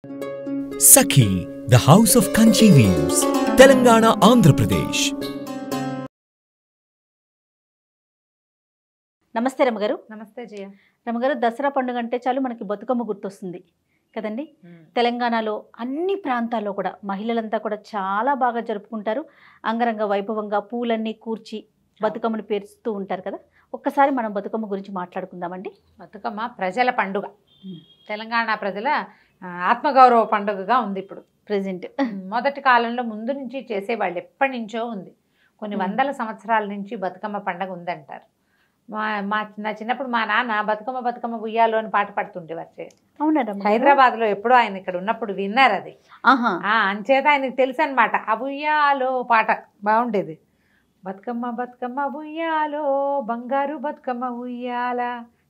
Sakhi, the House of Kanchi Weaves, Telangana, Andhra Pradesh. నమస్తే రమగారు. నమస్తే జయ. రమగారు, దసరా పండుగ అంటే చాలు మనకి బతుకమ్మ గుర్తొస్తుంది కదండి. తెలంగాణలో అన్ని ప్రాంతాల్లో కూడా మహిళలంతా కూడా చాలా బాగా జరుపుకుంటారు. అంగరంగ వైభవంగా పూలన్నీ కూర్చి బతుకమ్మను పేరుస్తూ ఉంటారు కదా. ఒక్కసారి మనం బతుకమ్మ గురించి మాట్లాడుకుందామండి. బతుకమ్మ ప్రజల పండుగ, తెలంగాణ ప్రజల ఆత్మగౌరవ పండుగగా ఉంది ఇప్పుడు ప్రెజెంట్. మొదటి కాలంలో ముందు నుంచి చేసేవాళ్ళు, ఎప్పటి నుంచో ఉంది. కొన్ని వందల సంవత్సరాల నుంచి బతుకమ్మ పండుగ ఉందంటారు. నా చిన్నప్పుడు మా నాన్న బతుకమ్మ బతుకమ్మ ఉయ్యాలో అని పాట పాడుతుండేవారు. అవునా? హైదరాబాద్లో ఎప్పుడో ఆయన ఇక్కడ ఉన్నప్పుడు విన్నారు అది. అంచేత ఆయనకు తెలుసు అనమాట. ఆ ఉయ్యాలో పాట బాగుండేది. బతుకమ్మ బతుకమ్మ ఉయ్యాలో బంగారు బతుకమ్మ ఉయ్యాల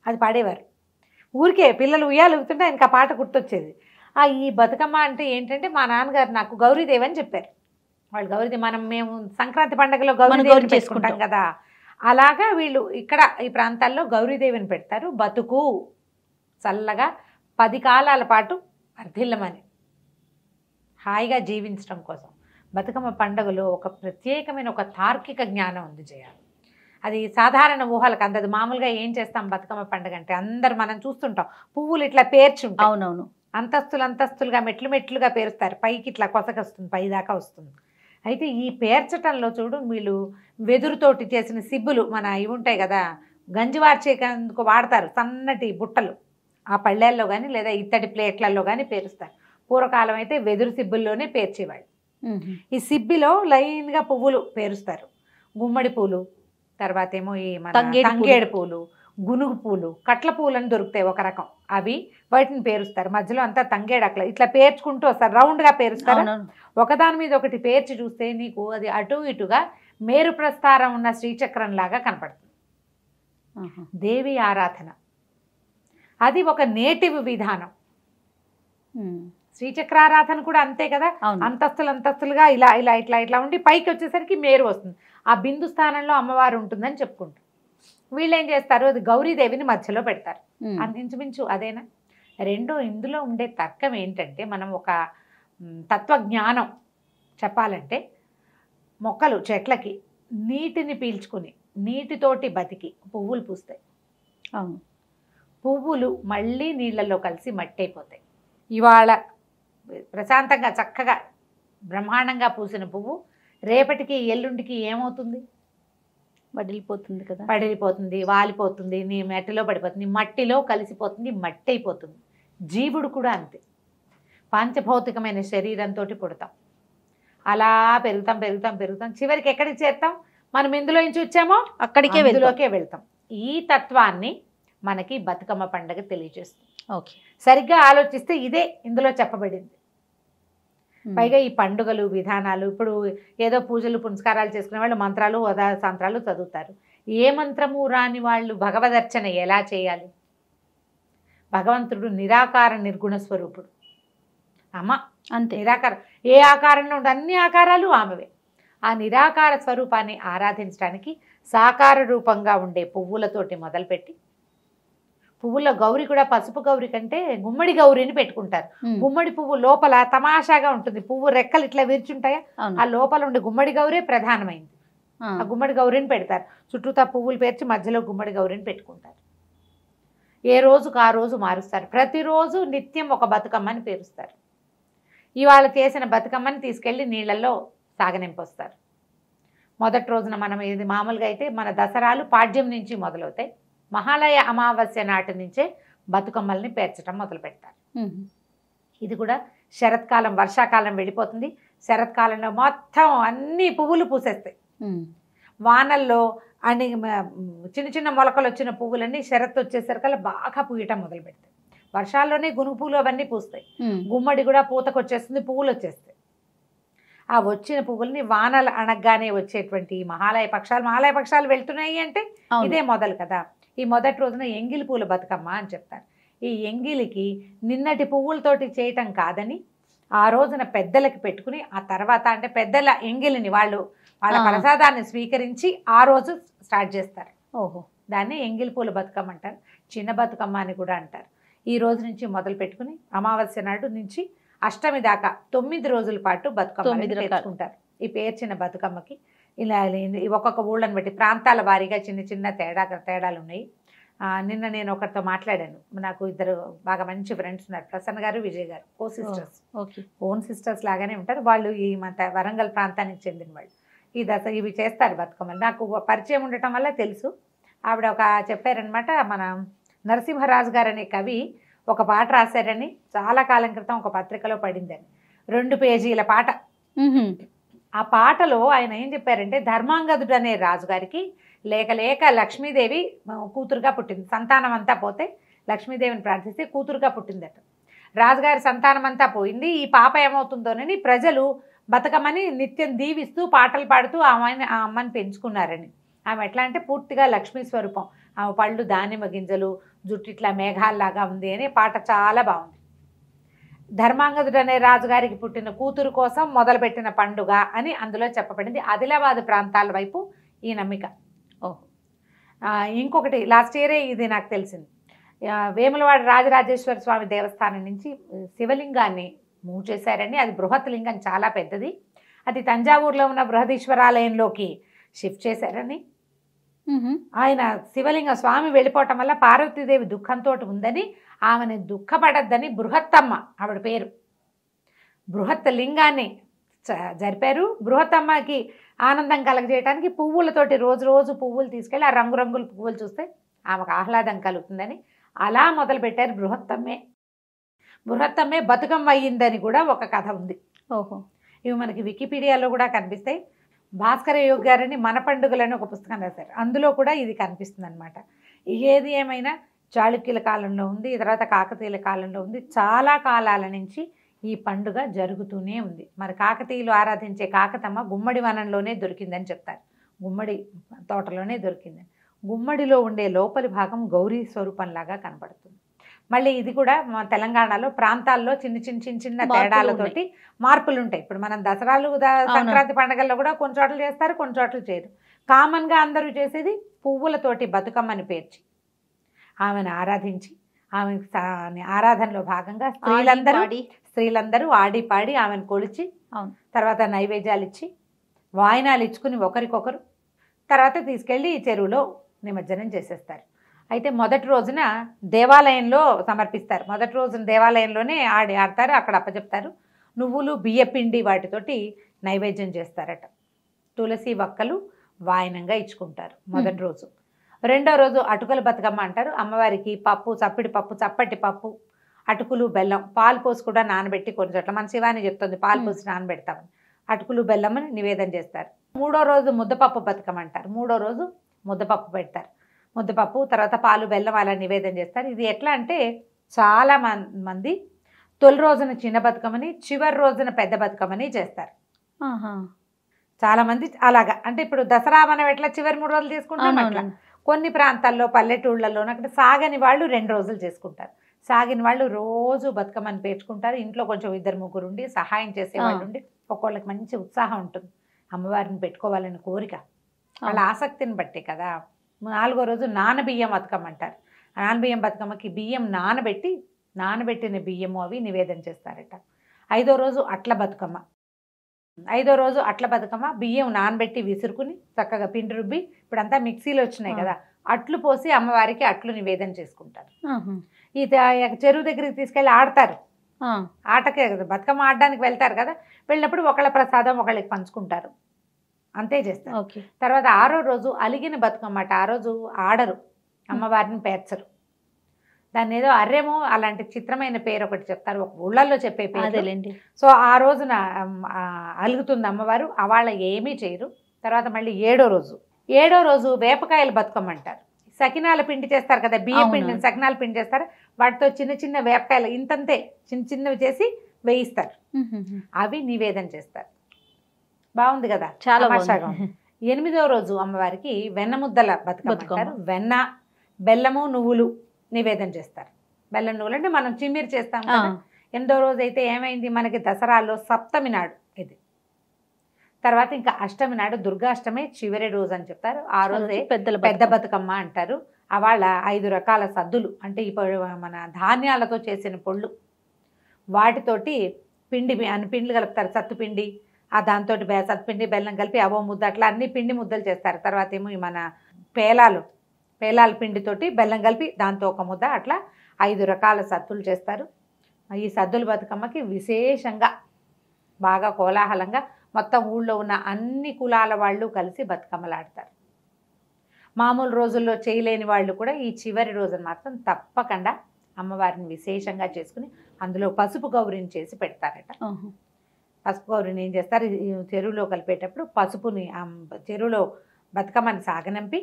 అది పాడేవారు. ఊరికే పిల్లలు ఉయ్యాలు ఊగుతుంటే ఆయనకు ఆ పాట గుర్తొచ్చేది. ఈ బతుకమ్మ అంటే ఏంటంటే మా నాన్నగారు నాకు గౌరీదేవి అని చెప్పారు. వాళ్ళు గౌరీదేవి, మేము సంక్రాంతి పండుగలో గౌరీదేవిని చేసుకుంటాం కదా, అలాగా వీళ్ళు ఇక్కడ ఈ ప్రాంతాల్లో గౌరీదేవిని పెడతారు. బతుకు చల్లగా 10 కాలాల పాటు వర్ధిల్లమని, హాయిగా జీవించడం కోసం బతుకమ్మ పండుగలో ఒక ప్రత్యేకమైన ఒక తార్కిక జ్ఞానం ఉంది జయ. అది సాధారణ ఊహలకు అందదు. మామూలుగా ఏం చేస్తాం బతుకమ్మ పండుగ అంటే, అందరు మనం చూస్తుంటాం పువ్వులు ఇట్లా పేర్చుంటాం. అవునవును. అంతస్తులు అంతస్తులుగా మెట్లు మెట్లుగా పేరుస్తారు. పైకి ఇట్లా కొసకొస్తుంది, పై దాకా వస్తుంది. అయితే ఈ పేర్చటంలో చూడు, వీళ్ళు వెదురుతోటి చేసిన సిబ్బులు మన ఇవి ఉంటాయి కదా, గంజివార్చేందుకు వాడతారు సన్నటి బుట్టలు. ఆ పళ్ళేల్లో కానీ లేదా ఇత్తడి ప్లేట్లలో కానీ పేరుస్తారు. పూర్వకాలం అయితే వెదురు సిబ్బుల్లోనే పేర్చేవాళ్ళు. ఈ సిబ్బిలో లైన్గా పువ్వులు పేరుస్తారు. గుమ్మడి పూలు, తర్వాత ఏమో ఈ మన తంగేడు పూలు, గునుగు పూలు, కట్ల పూలు అని దొరుకుతాయి ఒక రకం, అవి వాటిని పేరుస్తారు. మధ్యలో అంతా తంగేడు అట్లా ఇట్లా పేర్చుకుంటూ వస్తారు, రౌండ్గా పేరుస్తారు. ఒకదాని మీద ఒకటి పేర్చి చూస్తే నీకు అది అటు ఇటుగా మేరు ప్రస్తారం ఉన్న శ్రీచక్రం లాగా కనపడుతుంది. దేవి ఆరాధన అది ఒక నేటివ్ విధానం. శ్రీచక్రారాధన కూడా అంతే కదా, అంతస్తులు అంతస్తులుగా ఇలా ఇలా ఇట్లా ఇట్లా ఉండి పైకి వచ్చేసరికి మేరు వస్తుంది. ఆ బిందు స్థానంలో అమ్మవారు ఉంటుందని చెప్పుకుంటారు. వీళ్ళు ఏం చేస్తారు, అది గౌరీదేవిని మధ్యలో పెడతారు. ఇంచుమించు అదేనా. రెండో ఇందులో ఉండే తర్కం ఏంటంటే, మనం ఒక తత్వజ్ఞానం చెప్పాలంటే, మొక్కలు చెట్లకి నీటిని పీల్చుకుని నీటితోటి బతికి పువ్వులు పూస్తాయి. అవును. పువ్వులు మళ్ళీ నీళ్ళల్లో కలిసి మట్టి అయిపోతాయి. ఇవాళ ప్రశాంతంగా చక్కగా బ్రహ్మాండంగా పూసిన పువ్వు రేపటికి ఎల్లుండికి ఏమవుతుంది, వడిలిపోతుంది కదా, పడిపోతుంది, వాలిపోతుంది, నీ మట్టిలో పడిపోతుంది, మట్టిలో కలిసిపోతుంది, మట్టి అయిపోతుంది. జీవుడు కూడా అంతే, పాంచభౌతికమైన శరీరంతో పుడతాం, అలా పెరుగుతాం పెరుగుతాం పెరుగుతాం, చివరికి ఎక్కడికి చేరుతాం, మనం ఎందులో నుంచి వచ్చామో అక్కడికే వెళ్తాం. ఈ తత్వాన్ని మనకి బతుకమ్మ పండుగ తెలియజేస్తుంది. ఓకే, సరిగ్గా ఆలోచిస్తే ఇదే ఇందులో చెప్పబడింది. పైగా ఈ పండుగలు విధానాలు, ఇప్పుడు ఏదో పూజలు పునస్కారాలు చేసుకునే వాళ్ళు మంత్రాలు సంత్రాలు చదువుతారు. ఏ మంత్రము రాని వాళ్ళు భగవదర్చన ఎలా చేయాలి? భగవంతుడు నిరాకార నిర్గుణ స్వరూపుడు. అమ్మ అంతే, నిరాకార, ఏ ఆకారంలో ఉండే అన్ని ఆకారాలు ఆమెవే. ఆ నిరాకార స్వరూపాన్ని ఆరాధించడానికి సాకార రూపంగా ఉండే పువ్వులతోటి మొదలుపెట్టి, పువ్వుల్లో గౌరి కూడా పసుపు గౌరి కంటే గుమ్మడి గౌరిని పెట్టుకుంటారు. గుమ్మడి పువ్వు లోపల తమాషాగా ఉంటుంది, పువ్వు రెక్కలు ఇట్లా విరుచుంటాయా, ఆ లోపల ఉండే గుమ్మడి గౌరే ప్రధానమైంది. ఆ గుమ్మడి గౌరిని పెడతారు. చుట్టూతా పువ్వులు పేర్చి మధ్యలో గుమ్మడి గౌరిని పెట్టుకుంటారు. ఏ రోజుకు ఆ రోజు మారుస్తారు. ప్రతిరోజు నిత్యం ఒక బతుకమ్మని పేరుస్తారు. ఇవాళ చేసిన బతుకమ్మని తీసుకెళ్ళి నీళ్ళల్లో సాగనింపొస్తారు. మొదటి రోజున మనం ఇది మామూలుగా అయితే మన దసరాలు పాడ్యం నుంచి మొదలవుతాయి. మహాలయ అమావాస్య నాటి నుంచే బతుకమ్మల్ని పేర్చడం మొదలు పెడతారు. ఇది కూడా శరత్కాలం, వర్షాకాలం వెళ్ళిపోతుంది. శరత్కాలంలో మొత్తం అన్ని పువ్వులు పూసేస్తాయి. వానల్లో అన్ని చిన్న చిన్న మొలకలు వచ్చిన పువ్వులన్నీ శరత్ వచ్చేసరికల్లా బాగా పూయటం మొదలు పెడతాయి. వర్షాల్లోనే గునుగు పూలు అవన్నీ పూస్తాయి. గుమ్మడి కూడా పూతకు వచ్చేస్తుంది, పువ్వులు వచ్చేస్తాయి. ఆ వచ్చిన పువ్వుల్ని వానలు అనగానే వచ్చేటువంటి మహాలయ పక్షాలు వెళ్తున్నాయి అంటే ఇదే మొదలు కదా. ఈ మొదటి రోజున ఎంగిలి పూల బతుకమ్మ అని చెప్తారు. ఈ ఎంగిలికి నిన్నటి పువ్వులతోటి చేయటం కాదని ఆ రోజున పెద్దలకి పెట్టుకుని, ఆ తర్వాత అంటే పెద్దల ఎంగిలిని వాళ్ళ ప్రసాదాన్ని స్వీకరించి ఆ రోజు స్టార్ట్ చేస్తారు. ఓహో, దాన్ని ఎంగిలి పూల బతుకమ్మ అంటారు. చిన్న బతుకమ్మ అని కూడా అంటారు. ఈ రోజు నుంచి మొదలు పెట్టుకుని అమావాస్య నాడు నుంచి అష్టమి దాకా 9 రోజుల పాటు బతుకమ్మ 9 రకాలు. పేర్చుకుంటారు. ఈ పేర్చిన బతుకమ్మకి ఇలా ఒక్కొక్క ఊళ్ళని బట్టి ప్రాంతాల వారీగా చిన్న చిన్న తేడాలు ఉన్నాయి. నిన్న నేను ఒకరితో మాట్లాడాను. నాకు ఇద్దరు బాగా మంచి ఫ్రెండ్స్ ఉన్నారు, ప్రసన్న గారు, విజయ్ గారు, కో సిస్టర్స్, ఓన్ సిస్టర్స్ లాగానే ఉంటారు వాళ్ళు. ఈ మన వరంగల్ ప్రాంతానికి చెందిన వాళ్ళు. ఇవి చేస్తారు బతుకమ్మలు. నాకు పరిచయం ఉండటం వల్ల తెలుసు. ఆవిడ చెప్పారనమాట, మన నరసింహరాజు గారు అనే కవి ఒక పాట రాశారని, చాలా కాలం క్రితం ఒక పత్రికలో పడిందని. 2 పేజీల పాట. ఆ పాటలో ఆయన ఏం చెప్పారంటే, ధర్మాంగదుడు అనే రాజుగారికి లేక లేక లక్ష్మీదేవి కూతురుగా పుట్టింది. సంతానం అంతా పోతే లక్ష్మీదేవిని ప్రార్థిస్తే కూతురుగా పుట్టిందట. రాజుగారి సంతానం అంతా పోయింది, ఈ పాప ఏమవుతుందోనని ప్రజలు బతుకమ్మని నిత్యం దీవిస్తూ పాటలు పాడుతూ ఆ అమ్మని పెంచుకున్నారని. ఆమె ఎట్లా అంటే పూర్తిగా లక్ష్మీ స్వరూపం. ఆమె పళ్ళు దానిమ్మ గింజలు, జుట్టు ఇట్లా మేఘాల్లాగా ఉంది అనే పాట చాలా బాగుంది. ధర్మాంగదుడు అనే రాజుగారికి పుట్టిన కూతురు కోసం మొదలుపెట్టిన పండుగ అని అందులో చెప్పబడింది. ఆదిలాబాద్ ప్రాంతాల వైపు ఈ నమ్మిక. ఇంకొకటి లాస్ట్ ఇయరే ఇది నాకు తెలిసింది. వేములవాడ రాజరాజేశ్వర స్వామి దేవస్థానం నుంచి శివలింగాన్ని మూవ్ చేశారని. అది బృహత్ లింగం, చాలా పెద్దది. అది తంజావూరులో ఉన్న బృహదీశ్వరాలయంలోకి షిఫ్ట్ చేశారని. ఆయన శివలింగ స్వామి వెళ్ళిపోవటం వల్ల పార్వతీదేవి దుఃఖంతో ఉందని, ఆమెను దుఃఖపడద్దని బృహత్తమ్మ ఆవిడ పేరు, బృహత్ లింగాన్ని జరిపారు. బృహత్తమ్మకి ఆనందం కలగజేయడానికి పువ్వులతోటి రోజు పువ్వులు తీసుకెళ్ళి ఆ రంగురంగుల పువ్వులు చూస్తే ఆమెకు ఆహ్లాదం కలుగుతుందని అలా మొదలుపెట్టారు. బృహత్తమ్మే బతుకమ్మ అయ్యిందని కూడా ఒక కథ ఉంది. ఇవి మనకి వికీపీడియాలో కూడా కనిపిస్తాయి. భాస్కర యోగి గారని మన పండుగలని ఒక పుస్తకం రాశారు, అందులో కూడా ఇది కనిపిస్తుంది అనమాట. ఏది ఏమైనా చాళుక్యుల కాలంలో ఉంది, తర్వాత కాకతీయుల కాలంలో ఉంది. చాలా కాలాల నుంచి ఈ పండుగ జరుగుతూనే ఉంది. మరి కాకతీయులు ఆరాధించే కాకతమ్మ గుమ్మడి వనంలోనే దొరికిందని చెప్తారు. గుమ్మడి తోటలోనే దొరికిందని. గుమ్మడిలో ఉండే లోపలి భాగం గౌరీ స్వరూపంలాగా కనపడుతుంది. మళ్ళీ ఇది కూడా మా తెలంగాణలో ప్రాంతాల్లో చిన్న తేడాలతోటి మార్పులు ఉంటాయి. ఇప్పుడు మనం దసరాలు సంక్రాంతి పండుగల్లో కూడా కొన్ని చోట్ల చేస్తారు, కొన్ని చోట్ల చేయరు. కామన్గా అందరూ చేసేది పువ్వులతోటి బతుకమ్మని పేర్చి ఆమెను ఆరాధించి, ఆమె ఆరాధనలో భాగంగా స్త్రీలందరూ ఆడి పాడి ఆమెను కొలిచి, తర్వాత నైవేద్యాలు ఇచ్చి వాయినాలు ఇచ్చుకుని ఒకరికొకరు తర్వాత తీసుకెళ్ళి చెరువులో నిమజ్జనం చేసేస్తారు. అయితే మొదటి రోజున దేవాలయంలో సమర్పిస్తారు. మొదటి రోజున దేవాలయంలోనే ఆడతారు, అక్కడ అప్పచెప్తారు. నువ్వులు, బియ్యపిండి వాటితోటి నైవేద్యం చేస్తారట. తులసి వక్కలు వాయనంగా ఇచ్చుకుంటారు మొదటి రోజు. రెండో రోజు అటుకల బతుకమ్మ అంటారు. అమ్మవారికి పప్పు, చప్పటి పప్పు, అటుకులు, బెల్లం, పాలు పోసి కూడా నానబెట్టి, కొన్ని చోట్ల మన శివాని చెప్తుంది పాలు పోసి నానబెడతామని, అటుకులు బెల్లమని నివేదన చేస్తారు. మూడో రోజు ముద్దపప్పు బతుకమ్మ అంటారు. మూడో రోజు ముద్దపప్పు పెడతారు. ముద్దపప్పు తర్వాత పాలు, బెల్లం అలా నివేదన చేస్తారు. ఇది ఎట్లా అంటే చాలా మంది తొలి రోజున చిన్న బతుకమ్మని, చివరి రోజున పెద్ద బతుకమ్మని చేస్తారు. చాలా మంది అలాగా. అంటే ఇప్పుడు దసరా మనం ఎట్లా చివరి 3 రోజులు చేసుకుంటాం అట్లా. కొన్ని ప్రాంతాల్లో పల్లెటూళ్ళలో అక్కడ సాగని వాళ్ళు 2 రోజులు చేసుకుంటారు. సాగిన వాళ్ళు రోజు బతుకమ్మని పేర్చుకుంటారు. ఇంట్లో కొంచెం 2-3 ఉండి సహాయం చేసేవాళ్ళు ఉండి ఒక్కొక్కళ్ళకి మంచి ఉత్సాహం ఉంటుంది. అమ్మవారిని పెట్టుకోవాలని కోరిక, వాళ్ళ ఆసక్తిని బట్టే కదా. 4వ రోజు నానబియ్యం బతుకమ్మ అంటారు. నానబియ్యం బతుకమ్మకి బియ్యం నానబెట్టిన బియ్యము అవి నివేదన చేస్తారట. 5వ రోజు అట్ల బతుకమ్మ. 5వ రోజు అట్ల బతుకమ్మ బియ్యం నానబెట్టి విసురుకుని చక్కగా పిండి రుబ్బి, ఇప్పుడంతా మిక్సీలు వచ్చినాయి కదా, అట్లు పోసి అమ్మవారికి అట్లు నివేదన చేసుకుంటారు. ఈ చెరువు దగ్గరికి తీసుకెళ్ళి ఆడతారు. ఆటకే కదా, బతుకమ్మ ఆడడానికి వెళ్తారు కదా, వెళ్ళినప్పుడు ఒకళ్ళ ప్రసాదం ఒకళ్ళకి పంచుకుంటారు, అంతే చేస్తారు. తర్వాత 6వ రోజు అలిగిన బతుకమ్మ అట. ఆ రోజు ఆడరు, అమ్మవారిని పేర్చరు. దాన్ని ఏదో అర్రేమో అలాంటి చిత్రమైన పేరు ఒకటి చెప్తారు, ఒక ఊళ్ళల్లో చెప్పే పేరు. సో ఆ రోజున అలుగుతుంది అమ్మవారు, వాళ్ళ ఏమీ చేయరు. తర్వాత మళ్ళీ 7వ రోజు వేపకాయల బతుకమ్మ అంటారు. సకినాల పిండి చేస్తారు కదా, బియ్యం పిండిని సకినాల పిండి చేస్తారు, వాటితో చిన్న వేపకాయలు ఇంతంతే చిన్నవి చేసి వేయిస్తారు, అవి నివేదన చేస్తారు. బాగుంది కదా, చాలా బాగా. 8వ రోజు అమ్మవారికి వెన్న ముద్దల బతుకమ్మ అంటారు. వెన్న, బెల్లము, నువ్వులు నివేదన చేస్తారు. బెల్లం, నువ్వులు అంటే మనం చిమ్మిరి చేస్తాం కదా. 8వ రోజు అయితే ఏమైంది మనకి దసరాలో సప్తమి నాడు ఇది. తర్వాత ఇంకా అష్టమి నాడు దుర్గాష్టమి చివరి రోజు అని చెప్తారు. ఆ రోజే పెద్ద బతుకమ్మ అంటారు. అవాళ 5 రకాల సద్దులు అంటే ఇప్పుడు మన ధాన్యాలతో చేసిన పొళ్ళు వాటితోటి పిండిలు కలుపుతారు, సత్తుపిండి, దాంతో సత్తుపిండి బెల్లం కలిపి అవో ముద్ద, అట్లా అన్ని పిండి ముద్దలు చేస్తారు. తర్వాత ఏమో మన పేలాల పిండితోటి బెల్లం కలిపి దాంతో ఒక ముద్ద, అట్లా 5 రకాల సద్దులు చేస్తారు. ఈ సద్దుల బతుకమ్మకి విశేషంగా బాగా కోలాహలంగా మొత్తం ఊళ్ళో ఉన్న అన్ని కులాల వాళ్ళు కలిసి బతుకమ్మలాడతారు. మామూలు రోజుల్లో చేయలేని వాళ్ళు కూడా ఈ చివరి రోజున మాత్రం తప్పకుండా అమ్మవారిని విశేషంగా చేసుకుని అందులో పసుపు గౌరిని చేసి పెడతారట. పసుపు గౌరిని ఏం చేస్తారు, చెరువులో కలిపేటప్పుడు పసుపుని చెరువులో బతుకమ్మని సాగనంపి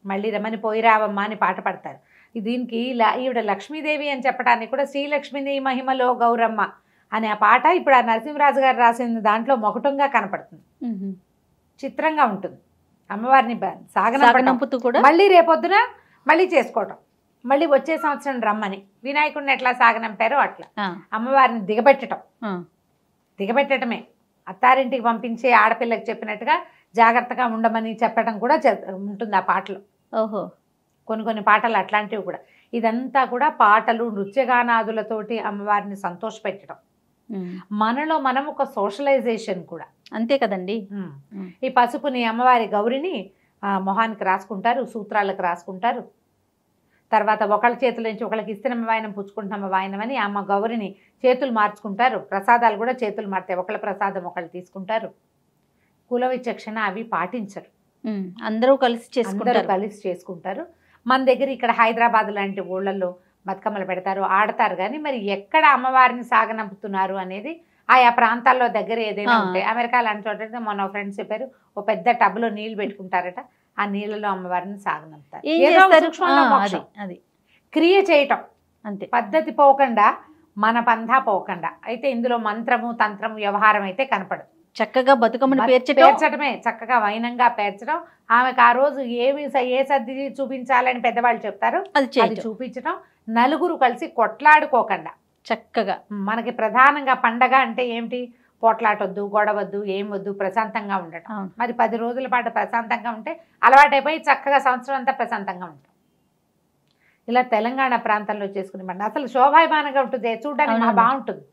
మళ్ళీ రమని పోయిరావమ్మ అని పాట పడతారు. దీనికి ఈవిడ లక్ష్మీదేవి అని చెప్పడానికి కూడా శ్రీలక్ష్మిని మహిమలో గౌరమ్మ అనే ఆ పాట ఇప్పుడు ఆ నరసింహరాజు గారు రాసిన దాంట్లో మొకటంగా కనపడుతుంది. చిత్రంగా ఉంటుంది. అమ్మవారిని సాగనంపుతూ కూడా మళ్ళీ రేపొద్దున మళ్ళీ చేసుకోవటం, మళ్ళీ వచ్చే సంవత్సరం రమ్మని వినాయకుడిని ఎట్లా సాగనంపారో అట్లా అమ్మవారిని దిగబెట్టడమే. అత్తారింటికి పంపించే ఆడపిల్లకి చెప్పినట్టుగా జాగ్రత్తగా ఉండమని చెప్పడం కూడా ఉంటుంది ఆ పాటలో. కొన్ని పాటలు అట్లాంటివి కూడా. ఇదంతా కూడా పాటలు, నృత్యగానాదులతోటి అమ్మవారిని సంతోషపెట్టడం. మనలో మనం ఒక సోషలైజేషన్ కూడా, అంతే కదండి. ఈ పసుపుని అమ్మవారి గౌరిని మొహానికి రాసుకుంటారు, సూత్రాలకు రాసుకుంటారు. తర్వాత ఒకళ్ళ చేతుల నుంచి ఒకళ్ళకి ఇస్తున్న వాయనం పుచ్చుకుంటున్నామ వాయనం అని అమ్మ గౌరిని చేతులు మార్చుకుంటారు. ప్రసాదాలు కూడా చేతులు మారుతాయి, ఒకళ్ళ ప్రసాదం ఒకళ్ళు తీసుకుంటారు. కుల విచక్షణ అవి పాటించరు, అందరూ కలిసి చేసుకుంటారు. మన దగ్గర ఇక్కడ హైదరాబాద్ లాంటి ఊళ్ళల్లో బతుకమ్మలు పెడతారు, ఆడతారు. కానీ మరి ఎక్కడ అమ్మవారిని సాగనంపుతున్నారు అనేది ఆయా ప్రాంతాల్లో దగ్గర ఏదైనా ఉంటాయి. అమెరికా లాంటి చోట మొన్న ఫ్రెండ్స్ చెప్పారు, ఓ పెద్ద టబ్లో నీళ్లు పెట్టుకుంటారట, ఆ నీళ్ళలో అమ్మవారిని సాగనంపుతారు. క్రియ చేయటం అంతే, పద్ధతి పోకుండా మన పంధా పోకుండా. అయితే ఇందులో మంత్రము తంత్రము వ్యవహారం అయితే కనపడదు. చక్కగా బతుకమ్మను పేర్చడమే, చక్కగా వైనంగా పేర్చడం. ఆమెకు ఆ రోజు ఏ సర్ది చూపించాలని పెద్దవాళ్ళు చెప్తారు అది చూపించడం. నలుగురు కలిసి కొట్లాడుకోకుండా చక్కగా, మనకి ప్రధానంగా పండగ అంటే ఏమిటి, పోట్లాటొద్దు, గొడవద్దు, ఏం వద్దు, ప్రశాంతంగా ఉండటం. మరి 10 రోజుల పాటు ప్రశాంతంగా ఉంటే అలవాటైపోయి చక్కగా సంవత్సరం అంతా ప్రశాంతంగా ఉంటాం. ఇలా తెలంగాణ ప్రాంతంలో చేసుకునే పండుగ అసలు శోభాయమానంగా ఉంటుంది, చూడడానికి బాగుంటుంది.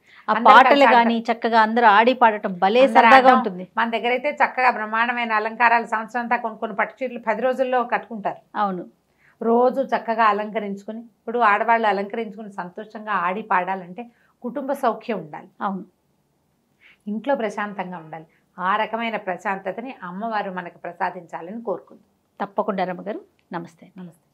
పాటలు కానీ చక్కగా అందరూ ఆడి పాడటం భలే సరదాగా ఉంటుంది. మన దగ్గర అయితే చక్కగా బ్రహ్మాండమైన అలంకారాలు సంవత్సరం అంతా కొన్ని పట్టు చీరలు 10 రోజుల్లో కట్టుకుంటారు. అవును, రోజు చక్కగా అలంకరించుకుని, ఇప్పుడు ఆడవాళ్ళు అలంకరించుకుని సంతోషంగా ఆడి పాడాలంటే కుటుంబ సౌఖ్యం ఉండాలి. అవును, ఇంట్లో ప్రశాంతంగా ఉండాలి. ఆ రకమైన ప్రశాంతతని అమ్మవారు మనకు ప్రసాదించాలని కోరుకుంది. తప్పకుండా రమ్మగారు. నమస్తే. నమస్తే.